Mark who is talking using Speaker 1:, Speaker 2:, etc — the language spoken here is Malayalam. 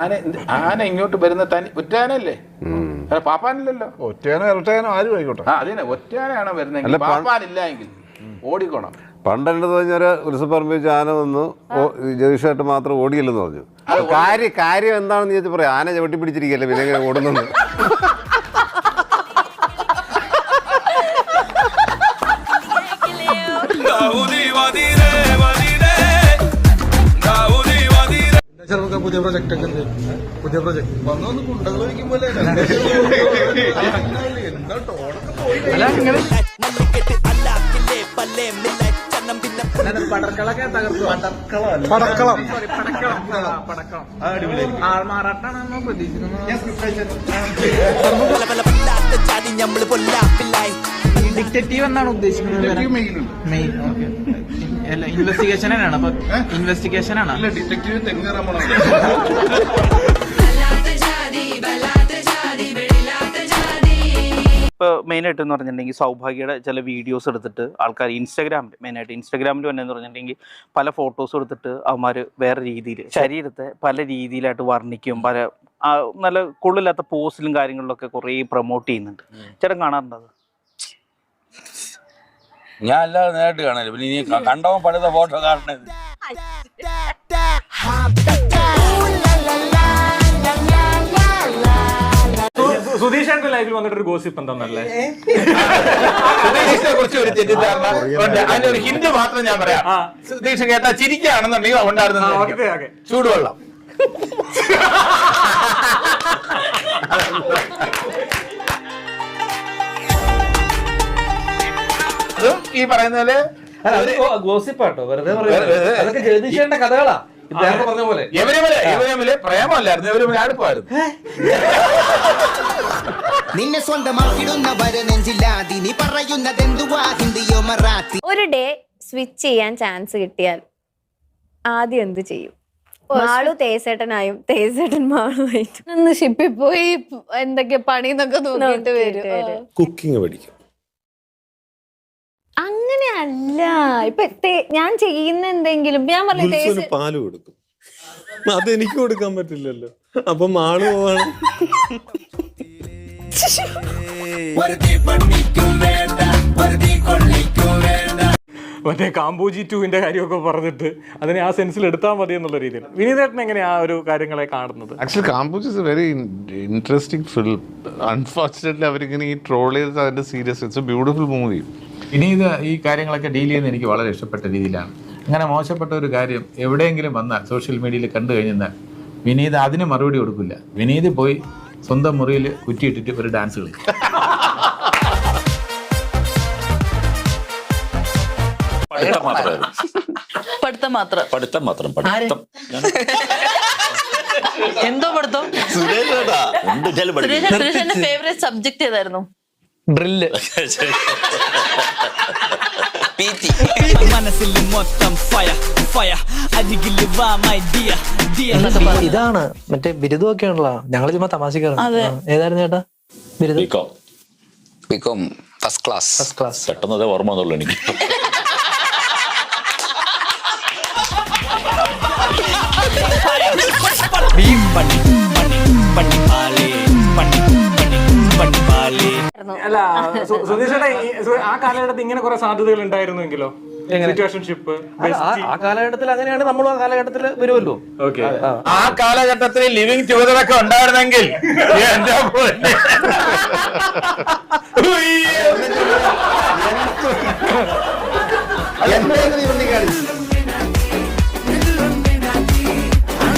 Speaker 1: ആന ഇങ്ങോട്ട് വരുന്ന തനി ഒറ്റയാനല്ലേ, പാപ്പാനില്ലല്ലോ.
Speaker 2: ഒറ്റയാനോ ഇരട്ടയാനോ ആരും ആയിക്കോട്ടെ.
Speaker 1: അതിനെ ഒറ്റയാനാണോ വരുന്നെങ്കിൽ പാപ്പാനില്ല എങ്കിൽ ഓടിക്കോണം.
Speaker 3: പണ്ടെന്ന് പറഞ്ഞൊരു ഉത്സവപ്പറമ്പ് വെച്ച് ആന വന്നു, ജോയിഷായിട്ട് മാത്രം ഓടിയില്ലെന്ന് പറഞ്ഞു. കാര്യം എന്താണെന്ന് ചോദിച്ചാൽ പറയാം, ആന ചവിട്ടി പിടിച്ചിരിക്കല്ലേ പിന്നെ എങ്ങനെ ഓടുന്നത്.
Speaker 4: പുതിയ പ്രൊജക്ട് ഒക്കെ ഉണ്ട്. പുതിയ പ്രൊജക്ട് വന്നൊന്ന് കുണ്ടകൾ വയ്ക്കുമ്പോലെ പടക്കളൊക്കെ തകർത്തു. പടക്കളം ആൾമാറാട്ടാണെന്നോ പ്രതീക്ഷിക്കുന്നത്. ഡിറ്റക്റ്റീവ് എന്നാണ് ഉദ്ദേശിക്കുന്നത്. മെയിൻ ഇൻവെസ്റ്റിഗേഷൻ ആണ്. അപ്പൊ ഇൻവെസ്റ്റിഗേഷൻ ആണ്.
Speaker 5: ഇപ്പോൾ മെയിനായിട്ട് എന്ന് പറഞ്ഞിട്ടുണ്ടെങ്കിൽ സൗഭാഗ്യയുടെ ചില വീഡിയോസ് എടുത്തിട്ട് ആൾക്കാർ ഇൻസ്റ്റാഗ്രാമിൽ മെയിനായിട്ട് ഇൻസ്റ്റാഗ്രാമിൽ തന്നെ എന്ന് പറഞ്ഞിട്ടുണ്ടെങ്കിൽ പല ഫോട്ടോസ് എടുത്തിട്ട് അവന്മാർ വേറെ രീതിയിൽ ശരീരത്തെ പല രീതിയിലായിട്ട് വർണ്ണിക്കും, പല നല്ല കൊള്ളില്ലാത്ത പോസ്റ്റിലും കാര്യങ്ങളിലൊക്കെ കുറേ പ്രൊമോട്ട് ചെയ്യുന്നുണ്ട്. ചേട്ടൻ കാണാറുണ്ട് അത്?
Speaker 1: ഞാൻ അല്ലാതെ നേരിട്ട് കാണാനില്ല, പിന്നെ ഇനി കണ്ടവൻ പണിത ഫോട്ടോ കാണണത്.
Speaker 6: സുധീഷേന്റെ ലൈഫിൽ വന്നിട്ടൊരു ഗോസിപ്പ് എന്താന്നല്ലേ?
Speaker 1: സുധീഷിനെ കുറിച്ച് ഒരു തെറ്റിദ്ധാരണ ഉണ്ട്. അതിന്റെ ഒരു ഹിന്റ് മാത്രം ഞാൻ പറയാം. സുധീഷ് കേട്ടാ ചിരിക്കുകയാണെന്നുണ്ടെങ്കിൽ ഉണ്ടായിരുന്ന ചൂടുവെള്ളം. അതും ഈ പറയുന്നതില്
Speaker 6: ഗോസിപ്പാട്ടോ, വെറുതെ അതൊക്കെ ജഗദീഷേന്റെ കഥകളാ. പറഞ്ഞ പോലെ
Speaker 1: ഇവരമില് പ്രേമല്ലായിരുന്നു, ഇവര് അടുപ്പായിരുന്നു.
Speaker 7: നിന്നെ സ്വന്തമാക്കിടുന്നവരെ നെഞ്ചില്ലാതി നീ പറയുന്നതെന്തുവാ ഹിന്ദിയോ മറാത്തി.
Speaker 8: ഒരു ഡേ സ്വിച്ച് ചെയ്യാൻ ചാൻസ് കിട്ടിയാൽ ആദ്യം എന്ത് ചെയ്യും? മാളു തേസേട്ടനായും തേസേട്ടൻ മാളുമായിട്ടും
Speaker 9: ഒന്ന് ഷിപ്പിൽ പോയി എന്തൊക്കെ പണിന്നൊക്കെ നോക്കിട്ട് വരും.
Speaker 2: കുക്കിംഗ് പഠിക്കും.
Speaker 8: അങ്ങനെയല്ല, ഇപ്പൊ ഞാൻ ചെയ്യുന്ന എന്തെങ്കിലും ഞാൻ പറഞ്ഞു
Speaker 2: പാല് കൊടുക്കും, അതെനിക്ക് കൊടുക്കാൻ പറ്റില്ലല്ലോ. അപ്പൊ മാള് പോവാണ്.
Speaker 6: മറ്റേ കാമ്പോജി 2-ന്റെ കാര്യമൊക്കെ പറഞ്ഞിട്ട് അതിനെ ആ സെൻസിൽ എടുത്താൽ മതി എന്നുള്ള രീതിയിൽ വിനീതേട്ടൻ എങ്ങനെ ആ ഒരു കാര്യങ്ങളെ കാണുന്നത്?
Speaker 2: Actually Kambhoji is A very interesting film. Unfortunately അവരിങ്ങനെ ഈ ട്രോൾ ചെയ്ത് അതിന്റെ serious. It's A beautiful movie.
Speaker 1: Vineeth ഈ കാര്യങ്ങളൊക്കെ ഡീൽ ചെയ്യുന്നത് എനിക്ക് വളരെ ഇഷ്ടപ്പെട്ട രീതിയിലാണ്. അങ്ങനെ മോശപ്പെട്ട ഒരു കാര്യം എവിടെയെങ്കിലും വന്നാൽ സോഷ്യൽ മീഡിയയിൽ കണ്ടു കഴിഞ്ഞാൽ വിനീത് അതിന് മറുപടി കൊടുക്കില്ല. വിനീത് പോയി സ്വന്തം മുറിയിൽ കുറ്റിയിട്ടിട്ട് ഒരു ഡാൻസ് കളിക്കും.
Speaker 9: എന്തോ പഠിത്തം? സുരേഷിന്റെ ഫേവറേറ്റ് സബ്ജക്ട് ഏതായിരുന്നു?
Speaker 5: ഡ്രില്ല്.
Speaker 10: ഇതാണ് മറ്റേ ബിരുദമൊക്കെ ആണല്ലോ. ഞങ്ങള് ചുമ്മാ തമാശക്കാരാണ്. ഏതായിരുന്നു ചേട്ടാ ബിരുദം?
Speaker 7: BCom first class.
Speaker 1: പെട്ടെന്ന് ഓർമ്മ വന്നുള്ളൂ എനിക്ക്.
Speaker 6: അല്ല സുധീഷേട്ടാ, ആ കാലഘട്ടത്തിൽ ഇങ്ങനെ കുറെ സാധ്യതകൾ ഉണ്ടായിരുന്നെങ്കിലോ? സിറ്റുവേഷൻഷിപ്പ്
Speaker 10: ആ കാലഘട്ടത്തിൽ അങ്ങനെയാണ്. നമ്മളും ആ കാലഘട്ടത്തിൽ വരുമല്ലോ.
Speaker 1: ആ കാലഘട്ടത്തിൽ ലിവിങ് ടുഗദറൊക്കെ ഉണ്ടായിരുന്നെങ്കിൽ